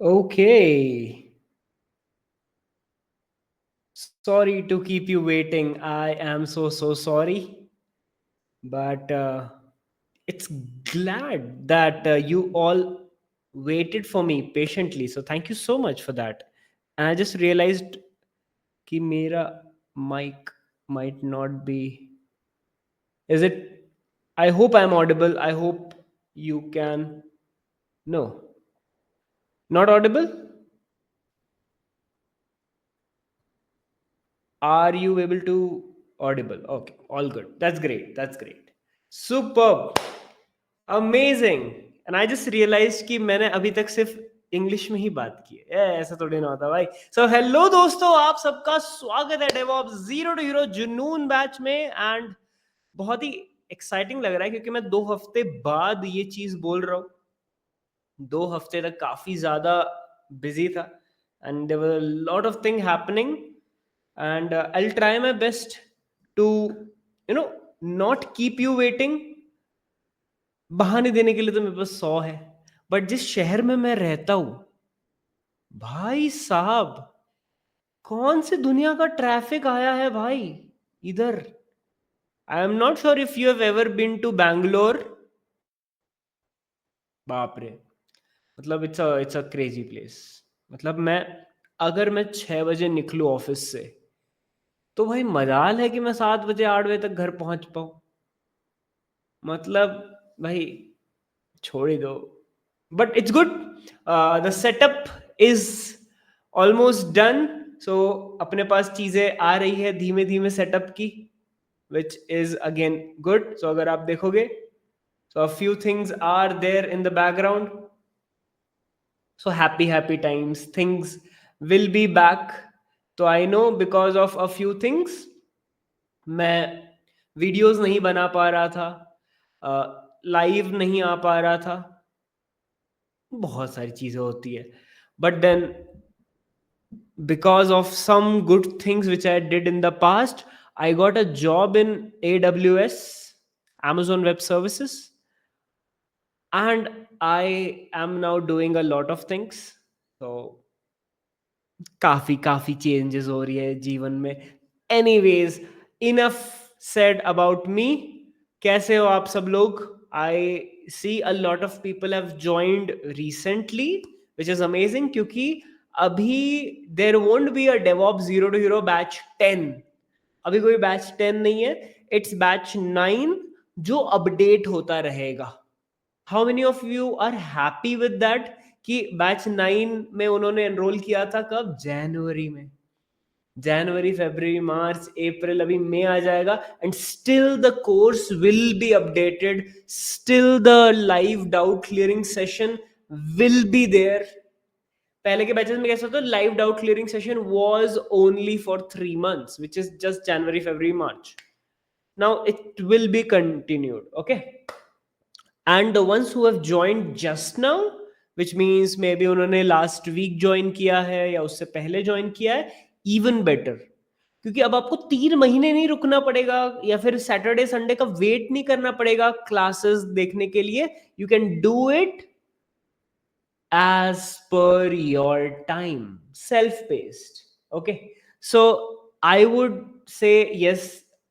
Okay. Sorry to keep you waiting. I am so sorry. But it's glad that you all waited for me patiently. So thank you so much for that. And I just realized कि मेरा mic might not be. Is it? I hope I'm audible. I hope you can. No, not audible. Are you able to audible? Okay, all good. That's great. That's great. Superb. Amazing. And I just realized कि मैंने अभी तक सिर्फ English में ही बात की है। ऐसा थोड़ी ना होता भाई। सो हेलो दोस्तों, आप सबका स्वागत है डेवऑप्स जीरो टू हीरो जुनून बैच में। एंड बहुत ही एक्साइटिंग लग रहा है क्योंकि मैं 2 हफ्ते बाद ये चीज बोल रहा हूँ। 2 हफ्ते तक काफी ज्यादा बिजी था and there were lot of thing happening and I will try my best to not keep you waiting. बहाने देने के लिए तो मेरे पास 100 है, बट जिस शहर में मैं रहता हूं, भाई साहब, कौन से दुनिया का ट्रैफिक आया है भाई इधर। I am not sure if you have ever been to Bangalore. बाप रे, मतलब इट्स अ क्रेजी प्लेस। मतलब अगर मैं 6 बजे निकलूं ऑफिस से, तो भाई मजाल है कि मैं 7 बजे 8 बजे तक घर पहुंच पाऊं। मतलब भाई छोड़ ही दो, but it's good. The setup is almost done. So अपने पास चीजें आ रही है धीमे धीमे सेटअप की, which is again good. So अगर आप देखोगे, so a few things are there in the background. So happy times, things will be back. तो I know because of a few things मैं वीडियोस नहीं बना पा रहा था, लाइव नहीं आ पा रहा था। बहुत सारी चीजें होती है, but then because of some good things which I did in the past, I got a job in AWS, Amazon Web Services, and I am now doing a lot of things. So काफी काफी changes हो रही है जीवन में। Anyways, enough said about me. कैसे हो आप सब लोग? I see a lot of people have joined recently, which is amazing, क्योंकि अभी there won't be a DevOps zero to hero batch 10। अभी कोई बैच 10 नहीं है, इट्स बैच 9 जो अपडेट होता रहेगा। How many of you are happy with that कि बैच 9 में उन्होंने एनरोल किया था कब? जनवरी में। जनवरी, फरवरी, मार्च, अप्रैल, अभी मई आ जाएगा, and still the course will be updated, still the live doubt clearing session will be there. पहले के बैचेस में कैसा होता, live doubt clearing session was only for 3 months, which is just January, February, March. Now it will be continued, okay? And the ones who have joined just now, which means maybe उन्होंने last week join किया है या उससे पहले join किया है, even better. क्योंकि अब आपको 3 महीने नहीं रुकना पड़ेगा या फिर सैटरडे संडे का वेट नहीं करना पड़ेगा क्लासेस देखने के लिए। You can do it as per your time, self-paced. Okay, so I would say yes,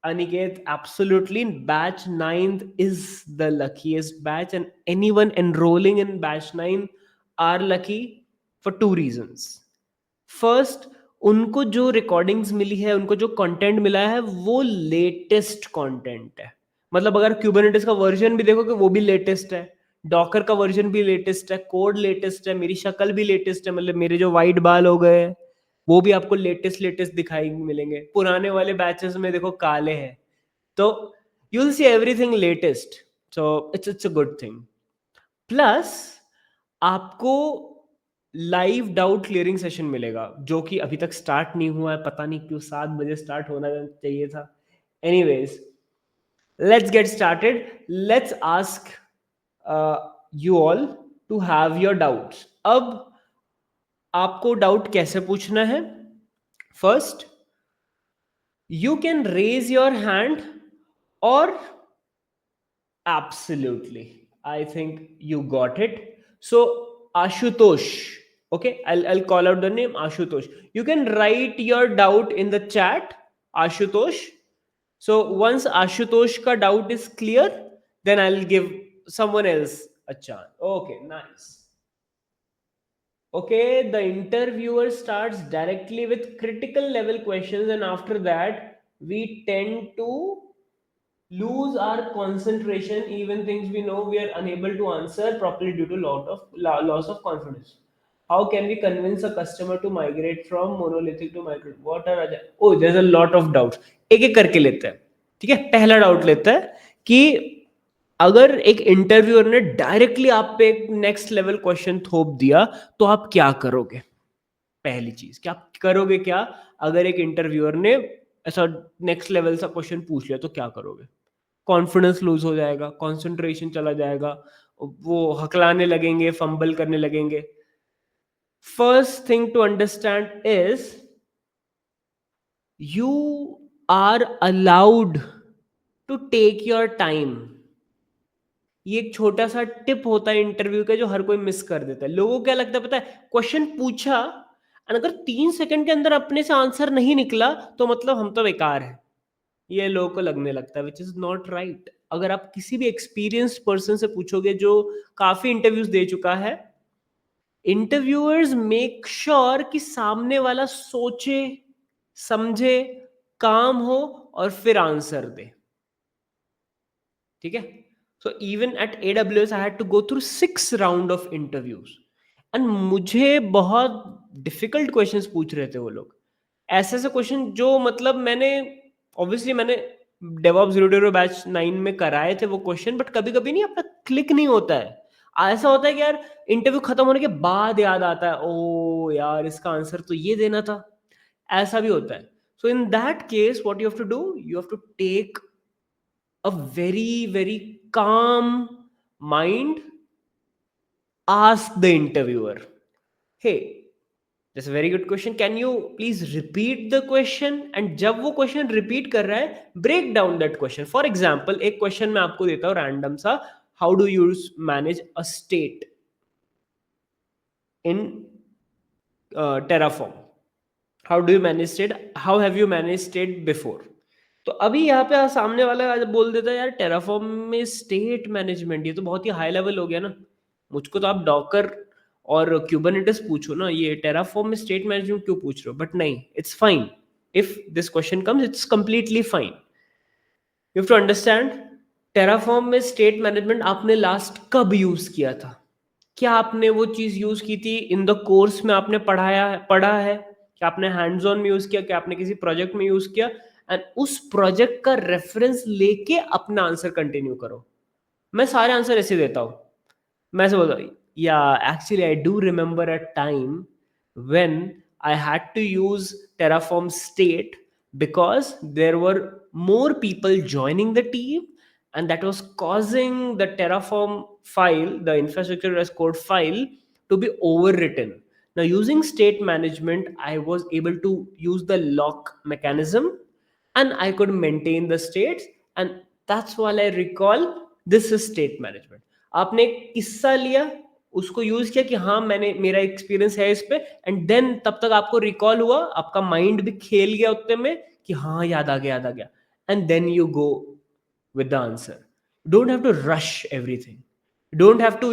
Aniket, absolutely. Batch 9 is the luckiest batch, and anyone enrolling in batch 9 are lucky for two reasons. First, उनको जो recordings मिली है, उनको जो content मिला है, वो latest content है। मतलब अगर क्यूबरनेटिस का वर्जन भी देखोगे, वो भी लेटेस्ट है। डॉकर का वर्जन भी लेटेस्ट है, कोड लेटेस्ट है, मेरी शक्ल भी लेटेस्ट है। मतलब मेरे जो वाइट बाल हो गए हैं, वो भी आपको लेटेस्ट लेटेस्ट दिखाई मिलेंगे। पुराने वाले बैचेस में देखो काले हैं। तो you will see everything latest. So it's a good thing. Plus आपको लाइव डाउट क्लियरिंग सेशन मिलेगा, जो कि अभी तक स्टार्ट नहीं हुआ है। पता नहीं क्यों 7 बजे स्टार्ट होना चाहिए था। Anyways, let's get started. Let's ask you all to have your doubts. अब आपको डाउट कैसे पूछना है? First, you can raise your hand, और absolutely, I think you got it. So Ashutosh, Okay, I'll call out the name Ashutosh. You can write your doubt in the chat, Ashutosh. So once Ashutosh ka doubt is clear, then I'll give someone else a chance. Okay, nice. Okay, the interviewer starts directly with critical level questions, and after that, we tend to lose our concentration. Even things we know we are unable to answer properly due to loss of confidence. How can we convince a customer to migrate from monolithic to micro? What are oh, there's a lot of doubts. एक एक करके लेते हैं. ठीक है, पहला doubt लेते हैं कि अगर एक इंटरव्यूअर ने डायरेक्टली आप पे एक नेक्स्ट लेवल क्वेश्चन थोप दिया तो आप क्या करोगे? पहली चीज कि आप करोगे क्या अगर एक इंटरव्यूअर ने ऐसा नेक्स्ट लेवल सा क्वेश्चन पूछ लिया तो क्या करोगे? कॉन्फिडेंस लूज हो जाएगा, कंसंट्रेशन चला जाएगा, वो हकलाने लगेंगे, फंबल करने लगेंगे. First thing to understand is you are allowed to take your time. ये एक छोटा सा टिप होता है इंटरव्यू का जो हर कोई मिस कर देता है. लोगों को क्या लगता है पता है, क्वेश्चन पूछा और अगर 3 सेकंड के अंदर अपने से आंसर नहीं निकला तो मतलब हम तो बेकार है. ये लोगों को लगने लगता है, विच इज नॉट राइट. अगर आप किसी भी एक्सपीरियंस्ड पर्सन से पूछोगे जो काफी इंटरव्यूज दे चुका है, इंटरव्यूअर्स मेक श्योर कि सामने वाला सोचे, समझे, काम हो और फिर आंसर दे. ठीक है. So even at AWS I had to go through 6 round of interviews and मुझे बहुत डिफिकल्ट क्वेश्चंस पूछ रहे थे वो लोग. ऐसे ऐसे क्वेश्चन जो मतलब मैंने डेवऑप्स 0 बैच 9 में कराए थे वो क्वेश्चन, बट कभी कभी नहीं अपना क्लिक नहीं होता है. ऐसा होता है कि यार इंटरव्यू खत्म होने के बाद याद आता है, ओ यार इसका आंसर तो ये देना था. ऐसा भी होता है. So in that case what you have to do, you have to take a very calm mind. Ask the interviewer, hey, that's a very good question, can you please repeat the question? And जब वो question repeat कर रहा है, break down that question. For example एक question मैं आपको देता हूँ रैंडम सा, how do you manage a state in Terraform? How do you manage state, how have you manage state before? तो अभी यहाँ पे सामने वाला बोल देता है यार टेराफॉर्म में स्टेट मैनेजमेंट, ये तो बहुत ही हाई लेवल हो गया ना, मुझको तो आप डॉकर और क्यूबरनेटिस पूछो ना, ये टेराफॉर्म में स्टेट मैनेजमेंट क्यों पूछ रहे हो? बट नहीं, it's fine. If this question comes it's completely fine. You have to understand Terraform में स्टेट मैनेजमेंट आपने लास्ट कब यूज किया था? क्या आपने वो चीज यूज की थी इन द कोर्स में, आपने पढ़ा है, क्या आपने हैंड्स ऑन में यूज किया, क्या आपने किसी प्रोजेक्ट में यूज किया? एंड उस प्रोजेक्ट का रेफरेंस लेके अपना आंसर कंटिन्यू करो. मैं सारे आंसर ऐसे देता हूं. मैं ऐसे बोलता हूँ, या actually I do remember a time when I had to use Terraform state because there were more people joining the team, and that was causing the Terraform file, the infrastructure as code file, to be overwritten. Now using state management I was able to use the lock mechanism and I could maintain the states, and that's why I recall this is state management. आपने एक किस्सा लिया, उसको use किया कि हाँ मैंने, मेरा एक्सपीरियंस है इस पे, एंड देन तब तक आपको रिकॉल हुआ, आपका माइंड भी खेल गया उतने में कि हाँ याद आ गया, and then you go with the answer. Don't have to rush everything. Don't have to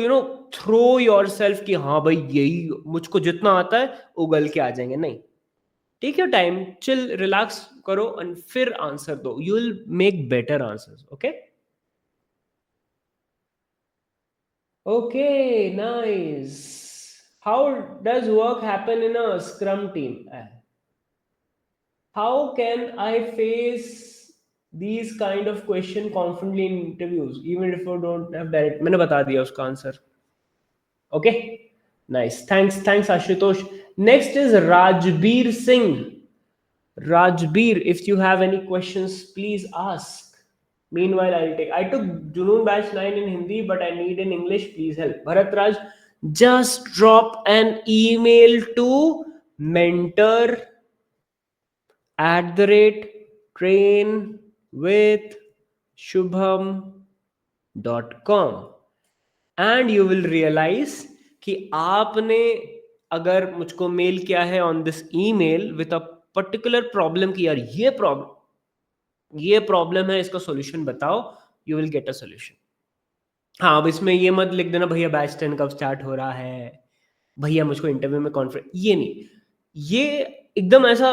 throw your self कि हाँ भाई यही मुझको जितना आता है उगल के आ जाएंगे. नहीं, take your time, chill, relax करो एंड फिर आंसर दो. You will make better answers. Okay. Okay, nice. How does work happen in a Scrum team? How can I face these kind of question confidently in interviews, even if I don't have direct? मैंने बता दिया उसका answer. Okay, nice. Thanks, Ashutosh. Next is Rajbir Singh. Rajbir, if you have any questions, please ask. Meanwhile, I'll take. I took Junoon Batch 9 in Hindi, but I need in English. Please help. Bharat Raj, just drop an email to mentor at the rate trainwithshubham.com, and you will realize कि आपने अगर मुझको mail किया है on this email with a particular problem कि यार ये problem है, इसका सॉल्यूशन बताओ, you will get a solution. हाँ, अब इसमें ये मत लिख देना भैया बैच 10 कब स्टार्ट हो रहा है, भैया मुझको इंटरव्यू में कॉन्फिडेंस, ये नहीं। ये एकदम ऐसा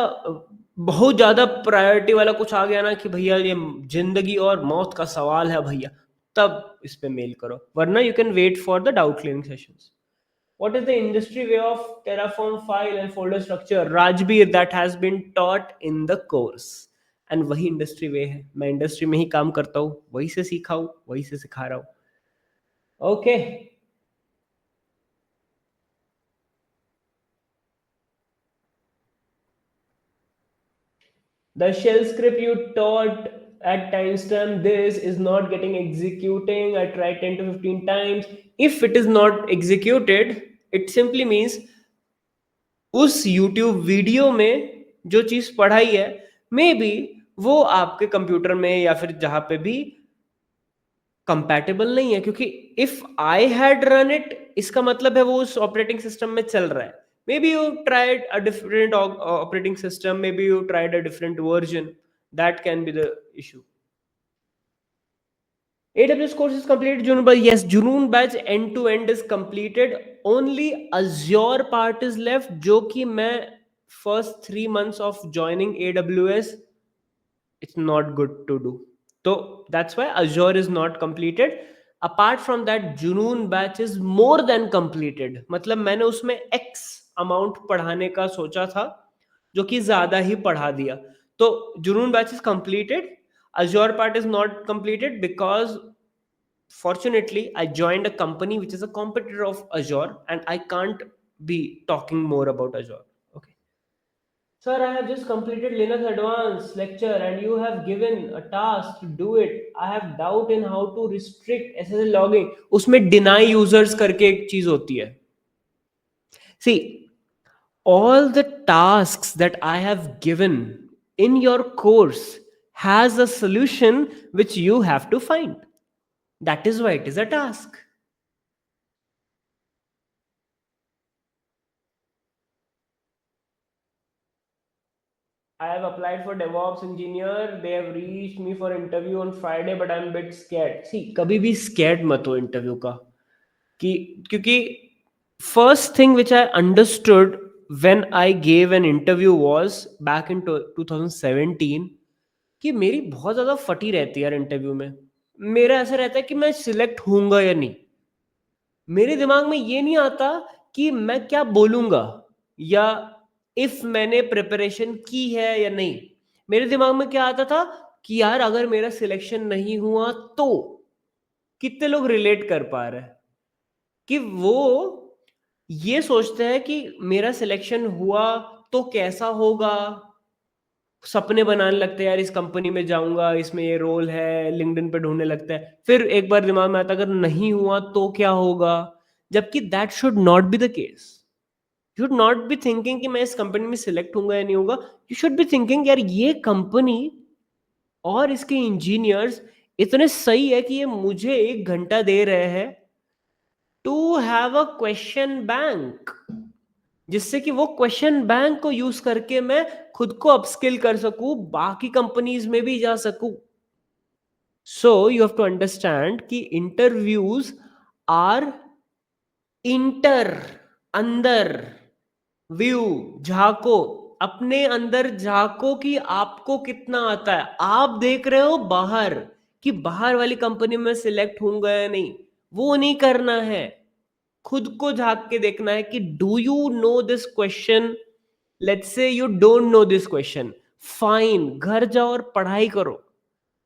बहुत ज़्यादा प्रायोरिटी वाला कुछ आ गया ना कि भैया ये ज़िंदगी और मौत का सवाल है भैया, तब इस पे मेल करो, वरना you can wait for the doubt clearing sessions. What is the industry way of Terraform file and folder structure? Rajbir, that has been taught in the course. And वही इंडस्ट्री वे है, मैं इंडस्ट्री में ही काम करता हूँ, वही से सीखा हूँ, वही से सिखा रहा हूँ। Okay, the shell script you taught at timestamp this is not getting executing. I tried 10 to 15 times. If it is not executed, it simply means उस YouTube वीडियो में जो चीज पढ़ाई है, मे बी वो आपके कंप्यूटर में या फिर जहां पे भी कंपैटिबल नहीं है, क्योंकि if I had run it, इसका मतलब है वो उस ऑपरेटिंग सिस्टम में चल रहा है। May be you tried a different operating system, may be you tried a different version, that can be the issue. AWS course is completed June batch. Yes, June batch end to end is completed. Only Azure part is left, जो कि मैं first 3 months of joining AWS, it's not good to do. So that's why Azure is not completed. Apart from that, Junoon batch is more than completed. मतलब मैंने उसमें X amount पढ़ाने का सोचा था, जो कि ज्यादा ही पढ़ा दिया। तो Junoon batch is completed. Azure part is not completed because fortunately I joined a company which is a competitor of Azure, and I can't be talking more about Azure. Okay. Sir, I have just completed Linux Advanced lecture and you have given a task to do it. I have doubt in how to restrict SSL logging. उसमें deny users करके एक चीज होती है. See, all the tasks that I have given in your course has a solution which you have to find. That is why it is a task. I have applied for DevOps engineer. They have reached me for interview on Friday, but I'm a bit scared. See, कभी भी scared मत हो interview का, कि क्योंकि first thing which I understood when I gave an interview was back in 2017, कि मेरी बहुत ज़्यादा फटी रहती है यार इंटरव्यू में। मेरा ऐसा रहता है कि मैं सिलेक्ट होऊंगा या नहीं। मेरे दिमाग में ये नहीं आता कि मैं क्या बोलूंगा, या इफ मैंने प्रिपरेशन की है या नहीं। मेरे दिमाग में क्या आता था कि यार अगर मेरा सिलेक्शन नहीं हुआ तो कितने लोग रिलेट कर पा रहे हैं कि वो ये सोचते हैं कि मेरा सिलेक्शन हुआ तो कैसा होगा, सपने बनाने लगते हैं यार इस कंपनी में जाऊंगा, इसमें ये रोल है, लिंक्डइन पे ढूंढने लगता है। फिर एक बार दिमाग में आता अगर नहीं हुआ तो क्या होगा, जबकि that should not be the case. You should not be thinking कि मैं इस कंपनी में सिलेक्ट होऊंगा या नहीं होगा। यू शुड बी थिंकिंग यार ये कंपनी और इसके इंजीनियर्स इतने सही है कि ये मुझे 1 घंटा दे रहे हैं to have a question bank, जिससे कि वो क्वेश्चन बैंक को यूज करके मैं खुद को अपस्किल कर सकूं, बाकी कंपनीज में भी जा सकूं। So you have to understand कि इंटरव्यूज आर इंटर, अंदर, व्यू, झाको, अपने अंदर झाको कि आपको कितना आता है। आप देख रहे हो बाहर कि बाहर वाली कंपनी में सिलेक्ट होऊंगा या नहीं, वो नहीं करना है। खुद को झांक के देखना है कि do you know this question. Let's say you don't know this question, fine, घर जाओ और पढ़ाई करो।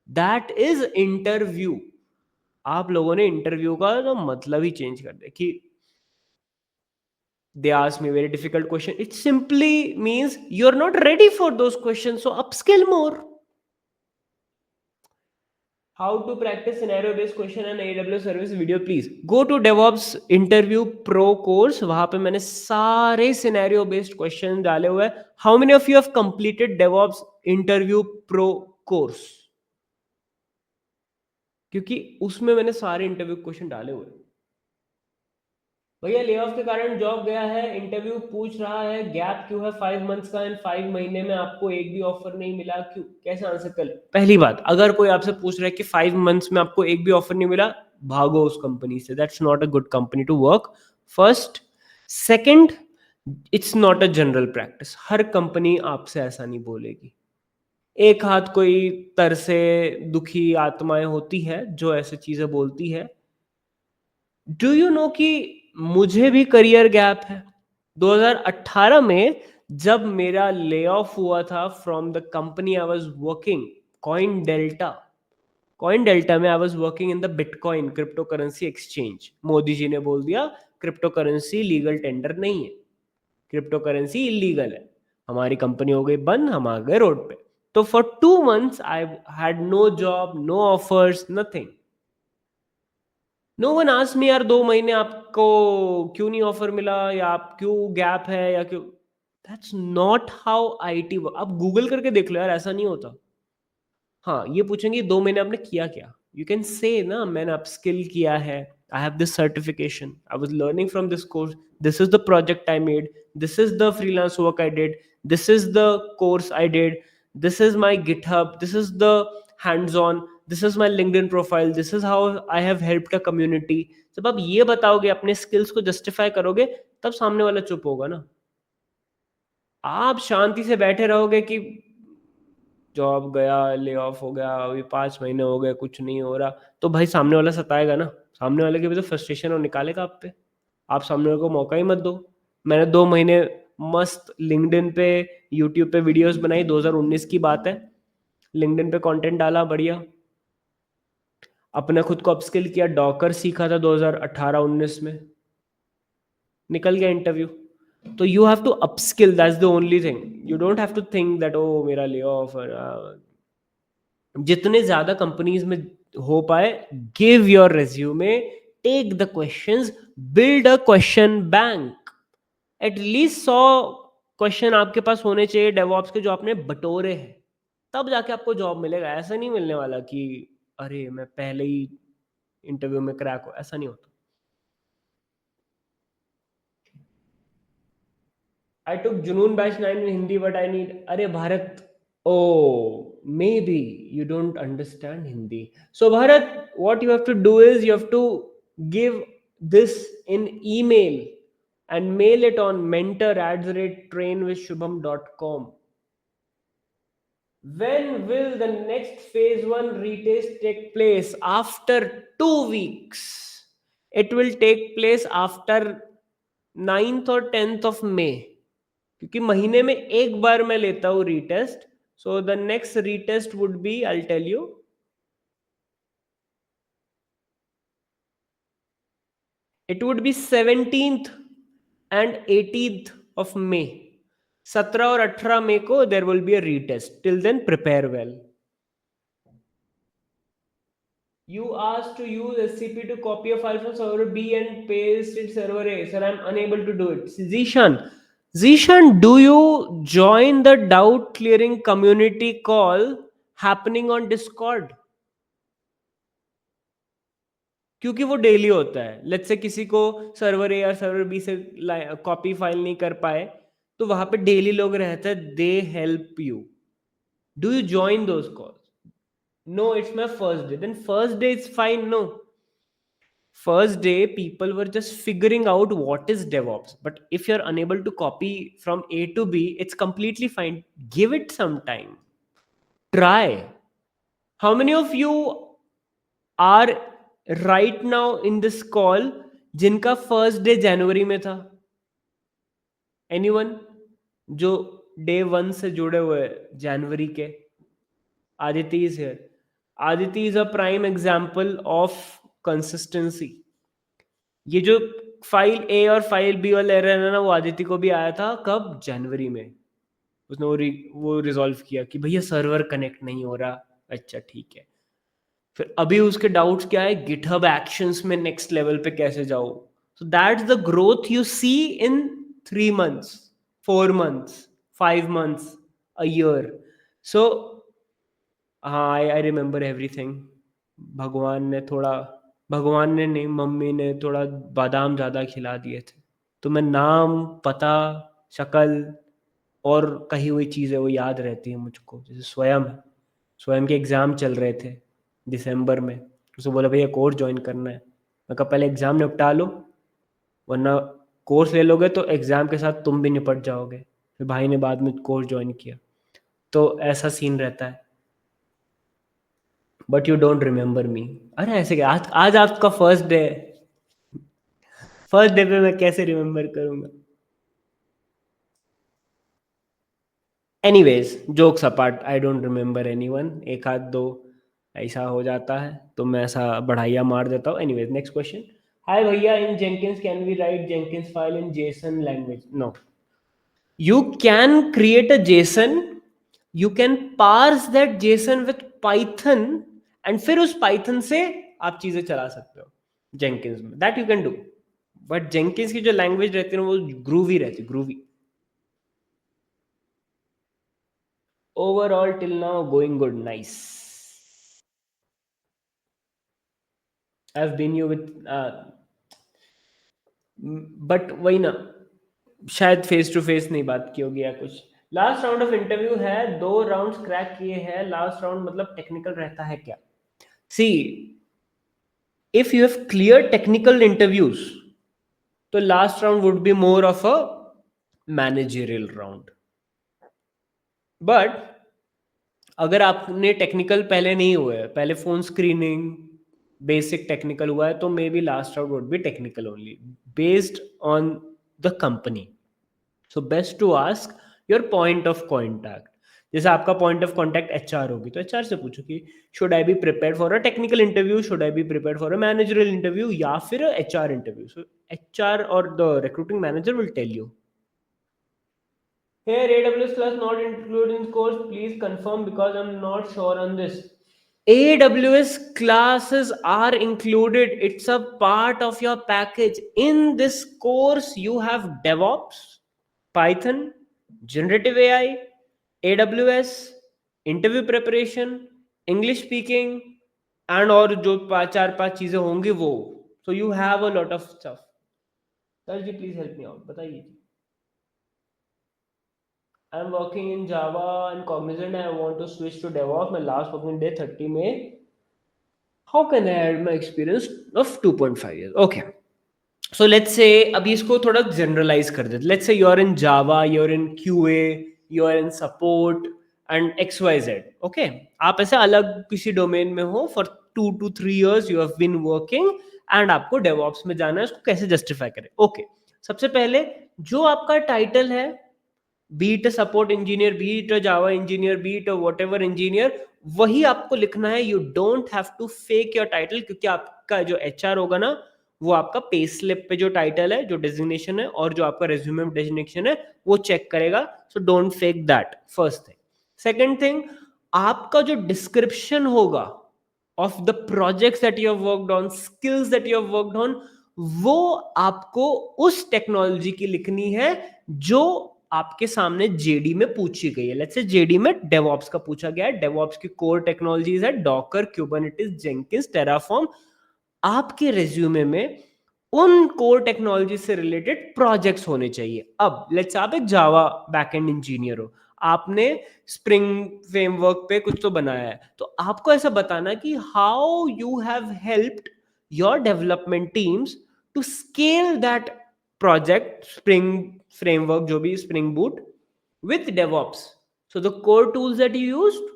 That is interview. आप लोगों ने इंटरव्यू का तो मतलब ही चेंज कर दिया कि they ask me very difficult question, it simply means you're not ready for those questions, so upskill more. How to practice scenario based question and AWS service video, please go to DevOps interview pro course, वहां पे मैंने सारे scenario based question डाले हुए हैं। How many of you have completed DevOps interview pro course? क्योंकि उसमें मैंने सारे इंटरव्यू क्वेश्चन डाले हुए हैं। भैया ले ऑफ के कारण जॉब गया है, इंटरव्यू पूछ रहा है गैप क्यों है 5 मंथ्स का, एंड 5 महीने में आपको एक भी ऑफर नहीं मिला, क्यों, कैसे आंसर कर? पहली बात, अगर कोई आपसे पूछ रहा है कि 5 मंथ्स में आपको एक भी ऑफर नहीं मिला, भागो उस कंपनी से, that's not a good company to work, first. Second, it's not a general practice, हर कंपनी आपसे ऐसा नहीं बोलेगी। एक हाथ कोई तरसे दुखी आत्माएं होती है जो ऐसे चीजें बोलती है। डू यू नो कि मुझे भी करियर गैप है? 2018 में जब मेरा ले ऑफ हुआ था from the company I was working, Coin Delta, Coin Delta में I was working in the bitcoin crypto currency exchange. Modi ji ने बोल दिया क्रिप्टो करेंसी लीगल टेंडर नहीं है, क्रिप्टो करेंसी इलीगल है, हमारी कंपनी हो गई बंद, हम आ गए रोड पे। तो for 2 months I had no job, no offers, nothing. No one asked me यार 2 महीने आपको क्यों नहीं ऑफर मिला, या आप क्यों गैप है, या क्यों। दैट्स नॉट हाउ आईटी, आप गूगल करके देख लो यार, ऐसा नहीं होता। हाँ, ये पूछेंगे 2 महीने आपने किया क्या, यू कैन से ना मैंने अपस्किल किया है, I have this certification, I was learning from this course, this is the project I made, this is the freelance work I did, this is the course I did, this is my GitHub, this is the hands on, this is my LinkedIn profile, this is how I have helped a community. जब आप ये बताओगे, अपने skills को justify करोगे, तब सामने वाला चुप होगा ना। आप शांति से बैठे रहोगे कि जॉब गया, ले ऑफ हो गया, अभी 5 महीने हो गए, कुछ नहीं हो रहा, तो भाई सामने वाला सताएगा ना, सामने वाले की भी तो फ्रस्ट्रेशन और निकालेगा आप पे। आप सामने वाले को मौका ही मत दो। मैंने 2 महीने मस्त लिंक्डइन पे, यूट्यूब पे वीडियोस बनाई, 2019 की बात है, लिंक्डइन पे कंटेंट डाला बढ़िया, अपने खुद को अपस्किल किया, डॉकर सीखा था 2018-19 में, निकल गया इंटरव्यू। तो you have to upskill, that's the only thing, you don't have to think that oh मेरा ले ऑफ। जितने ज्यादा कंपनीज में हो पाए, give your resume, take the questions, build a question bank. एटलीस्ट 100 क्वेश्चन आपके पास होने चाहिए डेवॉप्स के जो आपने बटोरे हैं, तब जाके आपको जॉब मिलेगा। ऐसा नहीं मिलने वाला कि अरे मैं पहले ही इंटरव्यू में क्रैक हो, ऐसा नहीं होता। I took Junoon Batch 9 in Hindi, but I need. Are Bharat. Oh, maybe you don't understand Hindi. So, Bharat, what you have to do is you have to give this in email and mail it on mentor@trainwithshubham.com. When will the next phase one retest take place? After 2 weeks. It will take place after 9th or 10th of May. क्योंकि महीने में एक बार मैं लेता हूँ retest, so the next retest would be, I tell you, it would be 17th and 18th of May. 17 और 18 मई को there will be a retest, till then prepare well. You asked to use SCP to copy a file from server B and paste it server A. Sir, I'm unable to do it. Zishan, do you join the doubt clearing community call happening on Discord? क्योंकि वो daily होता है। Let's say किसी को server ए या server B से copy file नहीं कर पाए, तो वहां पे डेली लोग रहते हैं, they help you. Do you join those calls? No, it's my first day. Then first day it's fine. No, first day people were just figuring out what is DevOps. But if you're unable to copy from A to B, it's completely fine. Give it some time. Try. How many of you are right now in this call जिनका first day जनवरी में था? Anyone जो day 1 से जुड़े हुए जनवरी के? Aditi is here. Aditi is a prime example of consistency. ये जो फाइल ए और फाइल बी वाला एरर है ना, वो आदित्य को भी आया था कब? जनवरी में। उसने वो रिजॉल्व किया कि भैया सर्वर कनेक्ट नहीं हो रहा। अच्छा ठीक है। फिर अभी उसके डाउट्स क्या है, गिटहब एक्शंस में नेक्स्ट लेवल पे कैसे जाओ। So that's the growth you see in 3 months, 4 months, 5 months, a year. So हाँ, आई रिमेम्बर एवरीथिंग। भगवान ने थोड़ा भगवान ने नहीं, मम्मी ने थोड़ा बादाम ज़्यादा खिला दिए थे, तो मैं नाम, पता, शक्ल और कही हुई चीज़ें वो याद रहती हैं मुझको। जैसे स्वयं, स्वयं के एग्ज़ाम चल रहे थे दिसंबर में, उसे बोला भैया कोर्स ज्वाइन करना है। मैं कहा पहले एग्ज़ाम निपटा लो, वरना कोर्स ले लोगे तो एग्ज़ाम के साथ तुम भी निपट जाओगे। फिर भाई ने बाद में कोर्स ज्वाइन किया। तो ऐसा सीन रहता है। बट यू डोंट रिमेंबर मी। अरे ऐसे क्या, आज आपका फर्स्ट डे है, फर्स्ट डे पे मैं कैसे रिमेंबर करूंगा? Anyways, jokes apart, I don't remember anyone. एक आध दो ऐसा हो जाता है तो मैं ऐसा बढ़ाइया मार देता हूँ। Anyways, next question. हाय भैया, in Jenkins can we write Jenkins file in JSON language? No, you can create a json, you can parse that json with python, and फिर उस python से आप चीजें चला सकते हो jenkins में, that you can do। But jenkins की जो लैंग्वेज रहती है ना, वो ग्रूवी रहती है, groovy. Overall till now going good, nice. I have been you with, but वही ना, शायद फेस टू फेस नहीं बात की होगी या कुछ। लास्ट राउंड ऑफ इंटरव्यू है, 2 राउंड्स क्रैक किए हैं, लास्ट राउंड मतलब टेक्निकल रहता है क्या? सी, if you have cleared technical interviews, तो last round would be more of a managerial round। but अगर आपने टेक्निकल पहले नहीं हुआ है, पहले फोन स्क्रीनिंग बेसिक टेक्निकल हुआ है, तो may be last round would be technical only, based on the company. So best to ask your point of contact. जैसे आपका पॉइंट ऑफ कॉन्टैक्ट एचआर होगी, तो एचआर से पूछो कि should I be prepare for a technical interview, should I be prepare for a managerial interview, या फिर HR interview. So HR और the recruiting manager will tell you. Here AWS class not included in course, please confirm because I'm not sure on this. AWS classes are included, it's a part of your package. In this course you have DevOps, Python, generative AI, AWS, interview preparation, English speaking, and और जो 4-5 चीजें होंगी वो। So you have a lot of stuff। Sir ji please help me out, बताइए। I'm working in Java and Cognizant, and I want to switch to DevOps. My last working day 30 May. How can I add my experience of 2.5 years? Okay. So let's say अभी इसको थोड़ा generalize कर देते। Let's say you're in Java, you're in QA, you're in support and XYZ. Okay. आप ऐसे अलग किसी domain में हो, for 2 to 3 years you have been working, and आपको DevOps में जाना है, उसको कैसे justify करें? Okay. सबसे पहले जो आपका टाइटल है, be it support engineer, be it Java engineer, be it whatever engineer, वही आपको लिखना है। You don't have to fake your title, क्योंकि आपका जो एचआर होगा ना, वो आपका पे स्लिप पे जो टाइटल है, जो डेजिग्नेशन है, और जो आपका रेज्यूमे में डेजिग्नेशन है, वो चेक करेगा। So don't fake that, first thing. Second thing, आपका जो डिस्क्रिप्शन होगा of the projects that you have worked on, skills that you have worked on, वो आपको उस टेक्नोलॉजी की लिखनी है जो आपके सामने जेडी में पूछी गई है। लेट्स से जेडी में डेवऑप्स का पूछा गया है, डेवऑप्स की कोर टेक्नोलॉजीज है डॉकर, क्यूबरनेटिस, जेंकिंस, टेराफॉर्म। आपके रेज्यूमे में उन कोर टेक्नोलॉजी से रिलेटेड प्रोजेक्ट्स होने चाहिए। अब लेट्स, आप एक जावा बैकएंड इंजीनियर हो, आपने स्प्रिंग फ्रेमवर्क पे कुछ तो बनाया है, तो आपको ऐसा बताना कि how you have helped your development teams to scale that project, spring framework, जो भी Spring Boot, with DevOps. So the core tools that you used,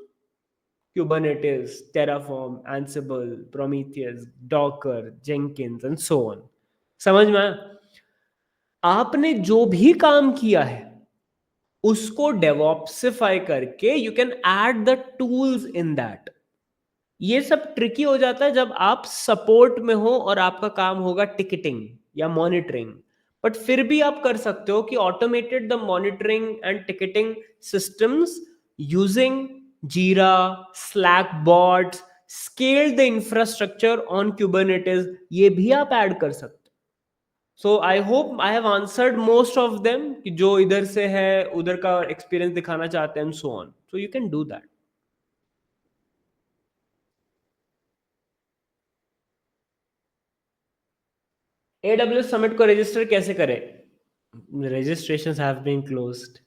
Kubernetes, Terraform, Ansible, Prometheus, Docker, Jenkins and so on। समझ में आया? आपने जो भी काम किया है उसको डेवॉप्सिफाई करके you can add the tools in that. ये सब ट्रिकी हो जाता है जब आप सपोर्ट में हो और आपका काम होगा टिकटिंग या मॉनिटरिंग। बट फिर भी आप कर सकते हो कि automated the monitoring and ticketing systems using Jira, Slack bots, scale the infrastructure on Kubernetes, ये भी आप ऐड कर सकते हो। So I hope I have answered most of them, कि जो इधर से है उधर का एक्सपीरियंस दिखाना चाहते हैं, so on. So you can do that. AWS summit को रजिस्टर कैसे करें? Registrations have been closed.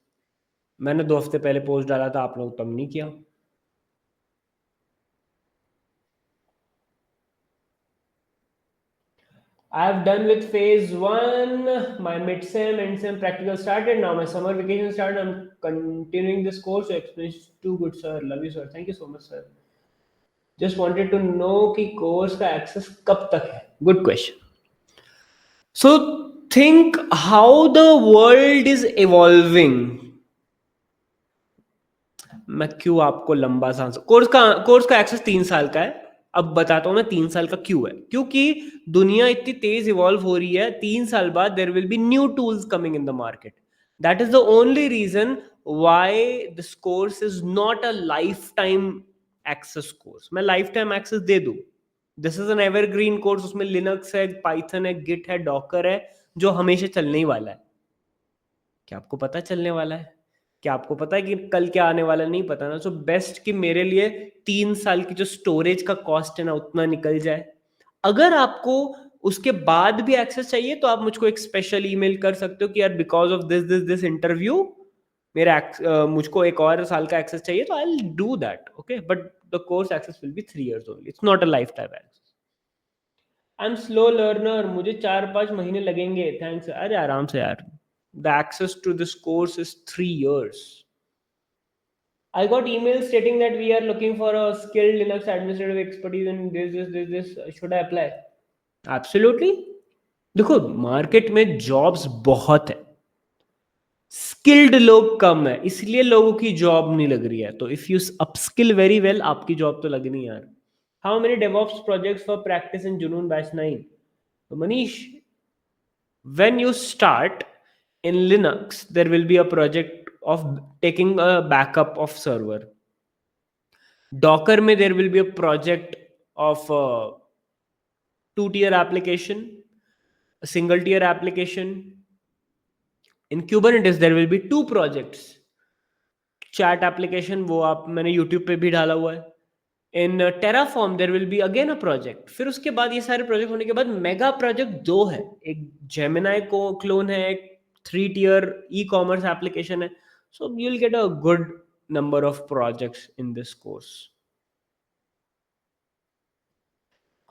मैंने 2 हफ्ते पहले पोस्ट डाला था, आप लोग तब नहीं किया। I have done with phase 1. My mid-sem, end-sem practical started. Now my summer vacation started. I'm continuing this course. So experience too good, sir. Love you, sir. Thank you so much, sir. Just wanted to know कि course का access कब तक है? Good question. So think how the world is evolving. मैं क्यों आपको लंबा सा आंसर, कोर्स का एक्सेस 3 साल का है। अब बताता हूं मैं 3 साल का क्यों है। क्योंकि दुनिया इतनी तेज इवॉल्व हो रही है, 3 साल बाद there will be new tools coming in the market. That is the only reason why this course is not a life time access course. मैं लाइफ टाइम एक्सेस दे दूं, this is an evergreen course. उसमें Linux है, Python है, Git है, Docker है, जो हमेशा चलने ही वाला है। क्या आपको पता चलने वाला है? क्या आपको पता है कि कल क्या आने वाला है? नहीं पता ना। सो बेस्ट कि मेरे लिए 3 साल की जो स्टोरेज का कॉस्ट है ना, उतना निकल जाए। अगर आपको उसके बाद भी एक्सेस चाहिए तो आप मुझको एक स्पेशल ईमेल कर सकते हो कि यार बिकॉज ऑफ दिस इंटरव्यू मुझको 1 और साल का एक्सेस चाहिए, तो I will do that. Okay, but the course access will be 3 years only, it's not a life time access. I am slow learner, मुझे 4-5 महीने लगेंगे। थैंक्स। अरे आराम से यार, the access to this course is 3 years। I got email stating that we are looking for a skilled Linux administrative expertise in this. Should I apply? Absolutely. देखो, market में jobs बहुत है, स्किल्ड लोग कम है, इसलिए लोगों की जॉब नहीं लग रही है। तो if you upskill very well, आपकी जॉब तो लगनी है यार। How many DevOps projects for practice in जुनून बैच 9? तो Manish, when you start in Linux, there will be a project of taking a backup of server. Docker में there will be a project of a 2 tier application, a single tier application. In Kubernetes there will be 2 projects. Chat application वो आप मैंने YouTube पे भी डाला हुआ है। इन Terraform there will be again a project. फिर उसके बाद ये सारे प्रोजेक्ट होने के बाद मेगा प्रोजेक्ट 2 है। एक Gemini को क्लोन है, एक 3 tier e-commerce application है। So you'll get a good number of projects in this course.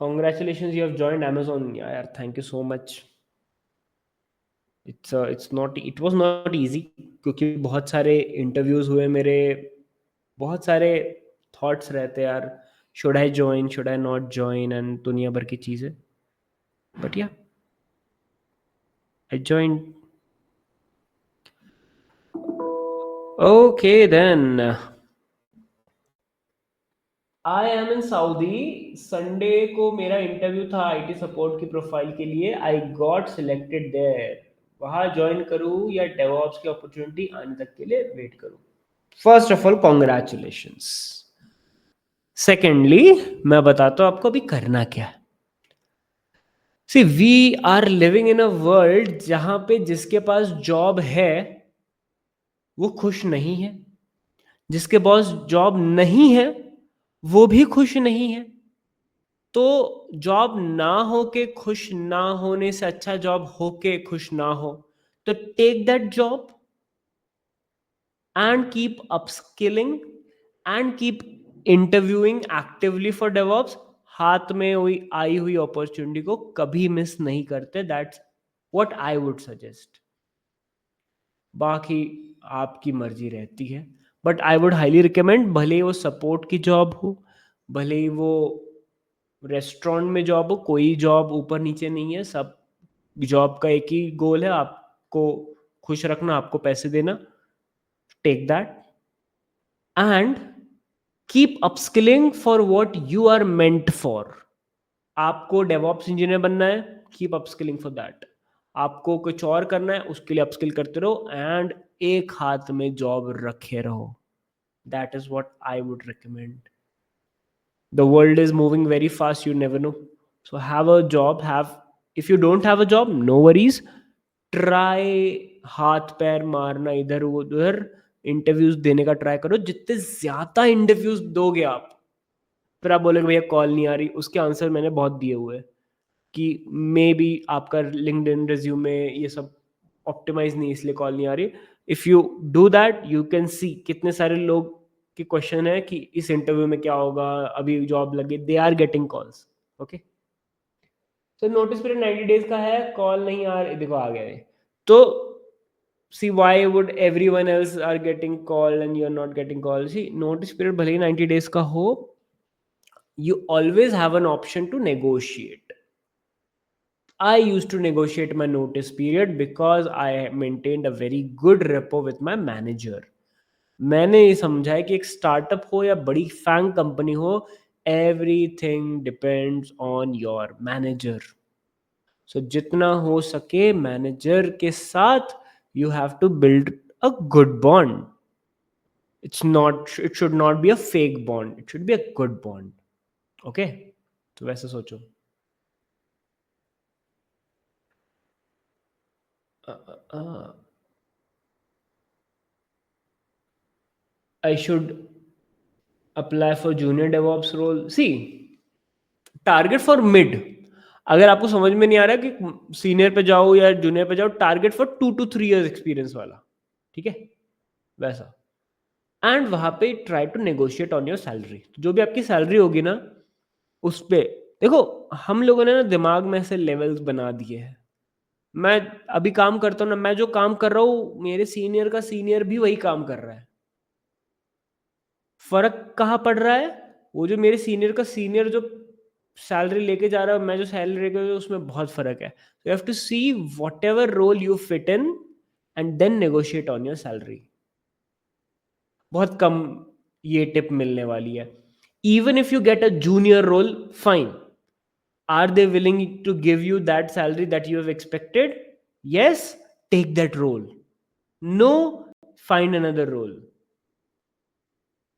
Congratulations, you have joined Amazon. यार thank you so much. It was not easy, क्योंकि बहुत सारे इंटरव्यूज हुए मेरे, बहुत सारे थॉट्स रहते यार, should I join, should I not join, and दुनिया भर की चीज़ें। बट या I join. Okay then, I am in Saudi. Sunday को मेरा इंटरव्यू था आईटी सपोर्ट की प्रोफाइल के लिए। I got selected there. वहाँ ज्वाइन करूँ या डेवऑप्स की अपॉर्चुनिटी आने तक के लिए वेट करूँ? First of all congratulations. Secondly मैं बताता हूँ आपको अभी करना क्या है। See we are living in a world जहां पे जिसके पास जॉब है वो खुश नहीं है, जिसके पास जॉब नहीं है वो भी खुश नहीं है। तो जॉब ना हो के खुश ना होने से अच्छा जॉब हो के खुश ना हो। तो take that job and keep upskilling and keep interviewing actively for DevOps। हाथ में हुई आई हुई अपॉर्चुनिटी को कभी मिस नहीं करते। That's what I would suggest. बाकी आपकी मर्जी रहती है, but I would highly recommend, भले ही वो सपोर्ट की जॉब हो, भले ही वो रेस्टोरेंट में जॉब हो, कोई जॉब ऊपर नीचे नहीं है। सब जॉब का एक ही गोल है, आपको खुश रखना, आपको पैसे देना। Take that and keep upskilling for what you are meant for। आपको डेवऑप्स इंजीनियर बनना है, कीप अपस्किलिंग फॉर दैट। आपको कुछ और करना है, उसके लिए अपस्किल करते रहो एंड एक हाथ में जॉब रखे रहो। That is what I would recommend. The world is moving very fast, you never know. So have a job, have, if you don't have a job no worries, try, हाथ पैर मारना इधर उधर, इंटरव्यूज देने का try करो। जितने ज्यादा इंटरव्यूज दोगे आप, फिर आप बोलोगे भैया कॉल नहीं आ रही, उसके आंसर मैंने बहुत दिए हुए हैं। कि मे बी आपका लिंक्डइन रिज्यूमे ये सब ऑप्टिमाइज नहीं, इसलिए कॉल नहीं आ रही। If you do that you can see कितने सारे लोग के क्वेश्चन है कि इस इंटरव्यू में क्या होगा, अभी जॉब लगे, they are getting calls. Okay, तो नोटिस पीरियड 90 डेज का है, कॉल नहीं आ रही, देखो आ गया ये। तो see why would everyone else are getting call and you are not getting call? See notice period भले ही 90 डेज का हो, you always have an option to negotiate. I used to negotiate my notice period because I maintained a very good rapport with my manager. मैंने ये समझा है कि एक स्टार्टअप हो या बड़ी फैंग कंपनी हो, everything depends on your manager. So जितना हो सके मैनेजर के साथ you have to build a good bond. It should not be a fake bond, it should be a good bond. Okay, तो वैसे सोचो। I should apply for junior DevOps role. See, target for mid. अगर आपको समझ में नहीं आ रहा कि सीनियर पे जाओ या जूनियर पे जाओ, target for 2 to 3 years experience वाला, ठीक है, वैसा। एंड वहां पे try to negotiate on your salary. जो भी आपकी सैलरी होगी ना, उस पे देखो, हम लोगों ने ना दिमाग में ऐसे लेवल्स बना दिए हैं। मैं अभी काम करता हूँ ना, मैं जो काम कर रहा हूँ मेरे सीनियर का सीनियर भी वही काम कर रहा है। फर्क कहाँ पड़ रहा है? वो जो मेरे सीनियर का सीनियर जो सैलरी लेके जा रहा है, मैं जो सैलरी लेके जा रहा हूँ, उसमें बहुत फर्क है। You have to see whatever role you fit in and then negotiate on your salary. बहुत कम ये टिप मिलने वाली है। Even if you get a junior role, fine, are they willing to give you that salary that you have expected? Yes, take that role. No, find another role.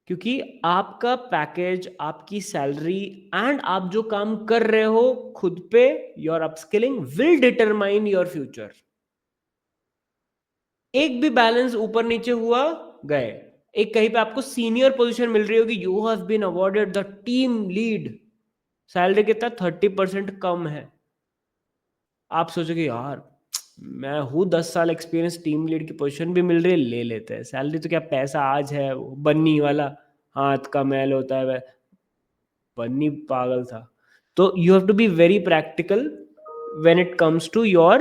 क्योंकि आपका package, आपकी salary and आप जो काम कर रहे हो खुद पे, your upskilling will determine your future. एक भी बैलेंस ऊपर नीचे हुआ, गए। एक कहीं पे आपको सीनियर पोजीशन मिल रही होगी, you have been awarded the team lead, salary कितना 30% कम है। आप सोचोगे यार मैं हूँ 10 साल एक्सपीरियंस, टीम लीड की पोजीशन भी मिल रही है, ले लेते हैं। सैलरी तो क्या पैसा आज है, वो बन्नी वाला हाथ का मैल होता है, बन्नी पागल था। तो you have to be very practical when it comes to your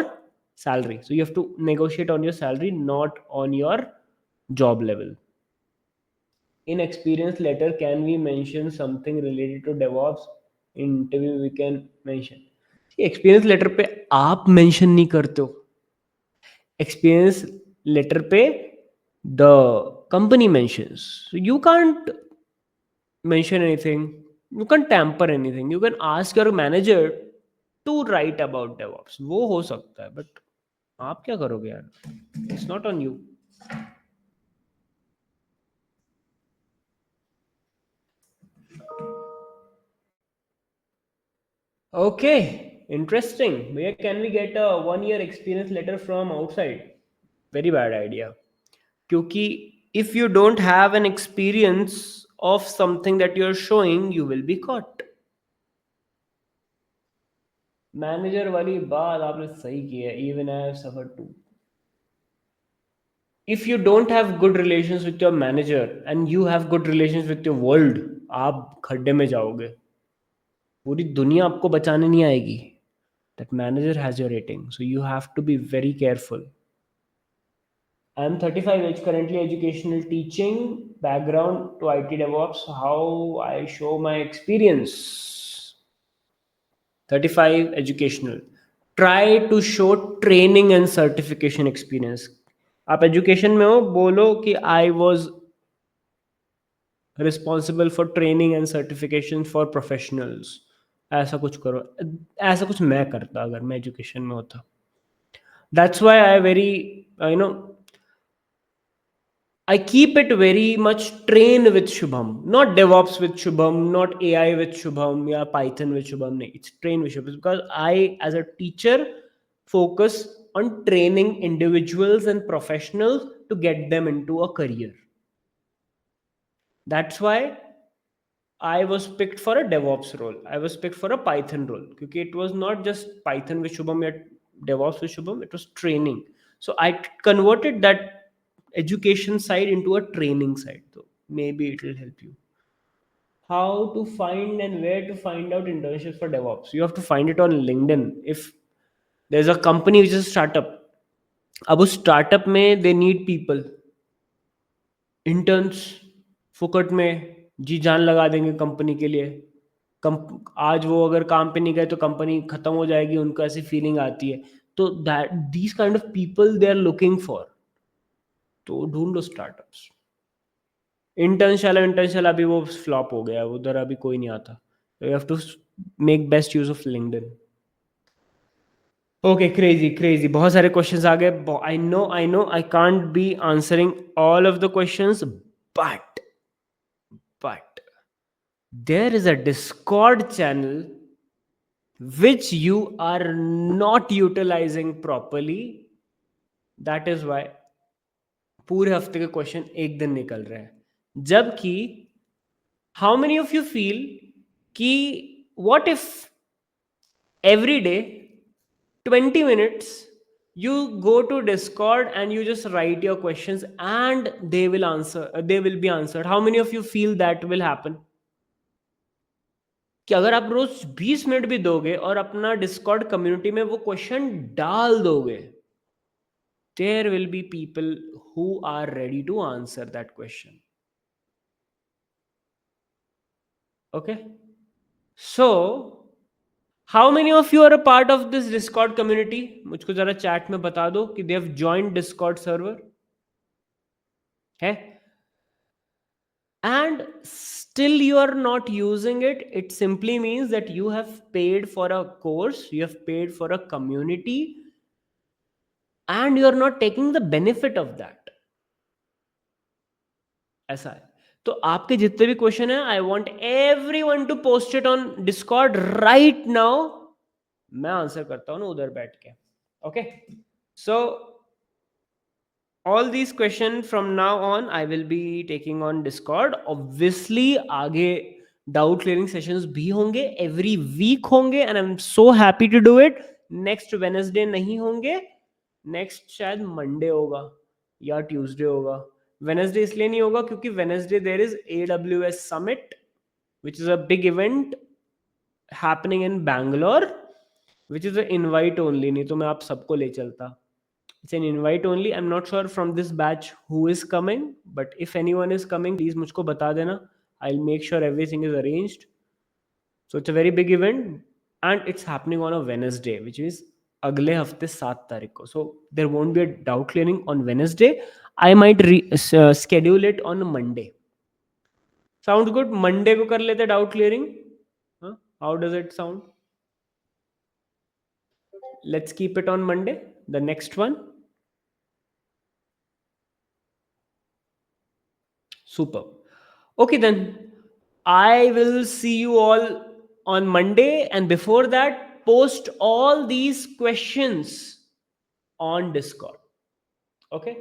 salary. So you have to negotiate on your salary, not on your job level. In experience letter, can we mention something related to DevOps? In interview we can mention. Experience letter पे आप mention नहीं करते हो, experience letter पे the company mentions, you can't mention anything, you can tamper anything, you can ask your manager to write about DevOps, वो हो सकता है, बट आप क्या करोगे यार, it's not on you. Okay, interesting भैया, can we get a 1 year experience letter from outside? Very bad idea, क्योंकि if you don't have an experience of something that you are showing, you will be caught. Manager वाली बात आपने सही की है, even I have suffered too. if you don't have good relations with your manager and you have good relations with your world, आप खड्डे में जाओगे, पूरी दुनिया आपको बचाने नहीं आएगी। that manager has your rating, so you have to be very careful. I am 35 age, currently educational teaching background to IT DevOps, how I show my experience? 35 educational, try to show training and certification experience। आप education में हो, बोलो कि I was responsible for training and certification for professionals. ऐसा कुछ करो, ऐसा कुछ मैं करता अगर मैं एजुकेशन में होता। That's why I very you know I keep it very much train with Shubham, not DevOps with Shubham, not AI with Shubham, या Python with Shubham. No, it's train with Shubham because I, as a teacher, focus on training individuals and professionals to get them into a career. That's why I was picked for a DevOps role. I was picked for a Python role. Because it was not just Python with Shubham or DevOps with Shubham, it was training. So I converted that education side into a training side. So maybe it will help you. How to find and where to find out internships for DevOps? You have to find it on LinkedIn. If there's a company which is a startup, अब उस startup में they need people, interns, फुकट में जी जान लगा देंगे company के लिए. आज वो अगर काम पे नहीं गए तो कंपनी खत्म हो जाएगी, उनको ऐसी फीलिंग आती है. तो that these kind of people they are looking for. तो ढूंढ लो स्टार्टअप्स. इंटर्नशाला अभी वो फ्लॉप हो गया, उधर अभी कोई नहीं आता. You have to make best use of LinkedIn. Okay, crazy बहुत सारे क्वेश्चंस आ गए. I know I can't be answering all of the questions, but there is a Discord channel which you are not utilizing properly. That is why पूरे हफ्ते के question एक दिन निकल रहे हैं. जबकि how many of you feel कि what if every day 20 minutes you go to Discord and you just write your questions and they will be answered? How many of you feel that will happen? कि अगर आप रोज 20 minute भी दोगे और अपना Discord community में वो question डाल दोगे, there will be people who are ready to answer that question. Okay, so how many of you are a part of this Discord community? मुझको जरा चैट में बता दो कि they have joined Discord server है. And still you are not using it. It simply means that you have paid for a course, you have paid for a community, and you are not taking the benefit of that. ऐसा है. तो आपके जितने भी question है, I want every one two post it on Discord right now. मैं answer करता हूँ ना उधर बैठ के. Okay, so all these questions from now on I will be taking on Discord. Obviously आगे डाउट क्लियरिंग सेशंस भी होंगे, एवरी वीक होंगे, and I am so happy to do it. Next Wednesday नहीं होंगे, नेक्स्ट शायद Monday होगा या Tuesday होगा. वेडनेसडे इसलिए नहीं होगा क्योंकि Wednesday there is AWS summit which is a big event happening in Bangalore, which is an invite only. नहीं तो मैं आप सबको ले चलता. It's an invite only. I'm not sure from this batch who is coming, but if anyone is coming, please मुझको बता देना. I'll make sure everything is arranged. So it's a very big event and it's happening on a Wednesday, which is अगले हफ्ते 7 तारीख को. So there won't be a doubt clearing on Wednesday. I might schedule it on Monday. Sound good? Monday को कर लेते doubt clearing. Huh? How does it sound? Let's keep it on Monday. The next one. Super. Okay, then I will see you all on Monday. And before that, post all these questions on Discord. Okay.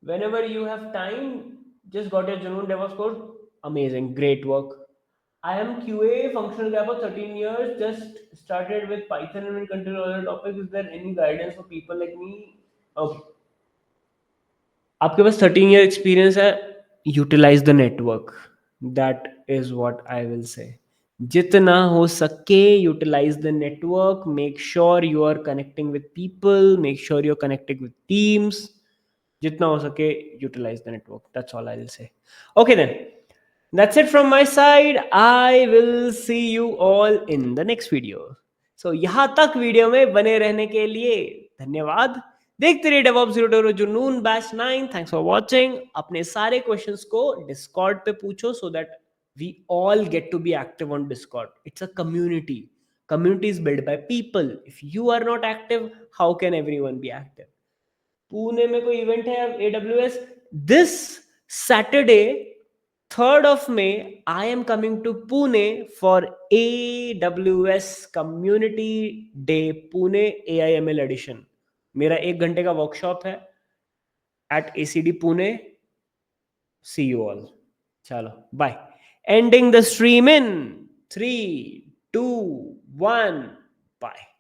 Whenever you have time, just got your Junoon DevOps code. Amazing. Great work. I am QA functional guy for 13 years. Just started with Python and will continue other topics. Is there any guidance for people like me? Okay. आपके पास 13 year experience है, utilize the network. That is what I will say. जितना हो सके utilize the network. Make sure you are connecting with people, make sure you are connecting with teams. जितना हो सके utilize the network. That's all I will say. Okay then, that's it from my side. I will see you all in the next video. So यहाँ तक video में बने रहने के लिए धन्यवाद. देखते रहिए DevOps 0 जुनून बैच 9. Thanks for watching. अपने सारे क्वेश्चंस को डिस्कॉर्ड पे पूछो so that we all get to be active on Discord. It's a community. Community is built by people. If you are not active, how can everyone be active? Pune में कोई event है AWS this Saturday 3rd of May. I am coming to Pune for AWS Community Day Pune AIML edition. मेरा 1 घंटे का workshop है at ACD Pune. See you all. चलो, bye. Ending the stream in 3, 2, 1, bye.